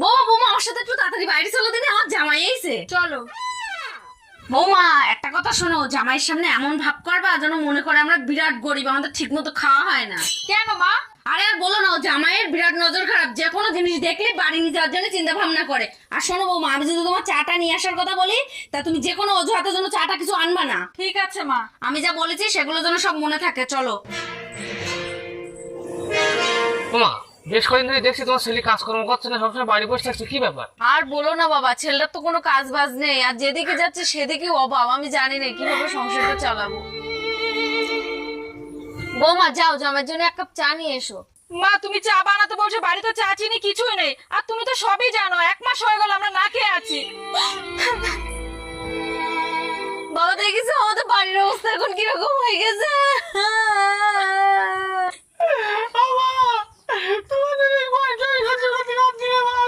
বৌমা বৌমা আমার সাথে একটু তাড়াতাড়ি বাইরে চলো দিনে, আমার জামাই এসে। চলো। বৌমা একটা কথা শোনো, জামাইয়ের সামনে এমন ভাব করবা যেন মনে করে আমরা বিরাট গরিব, আমাদের ঠিক মতো খাওয়া হয় না। কেন মা? আরে আর বলো না, ও জামাইয়ের বিরাট নজর খারাপ, যে কোনো জিনিস দেখলে বাড়ি নিয়ে যাওয়ার জন্য চিন্তা ভাবনা করে। আর শোনো বৌমা, আমি যদি তোমার চাটা নিয়ে আসার কথা বলি, তা তুমি যে কোনো অজুহাতের জন্য চাটা কিছু আনবা না। ঠিক আছে মা। আমি যা বলেছি সেগুলো যেন সব মনে থাকে। চলো। ওমা, বেশ কয়েকদিন ধরে দেখছি তোমার ছেলে কাজকর্ম করছে না, সবসময় বাড়ি বসে থাকছে, কি ব্যাপার? আর বলো না বাবা, ছেলেটার তো কোনো কাজ বাজ নেই, আর যেদিকে যাচ্ছে সেদিকে অভাব। আমি জানি না কিভাবে সংসারটা চালাবো। বৌমা যাও, জামাইয়ের জন্য এক কাপ চা নিয়ে এসো। মা তুমি চা বানাতে বলছো, বাড়িতে চা চিনি কিছুই নেই। আর তুমি তো সবই জানো, 1 মাস হয়ে গেল আমরা না খেয়ে আছি। বাবা দেখেছো আমাদের বাড়ির অবস্থা এখন কিরকম হয়ে গেছে।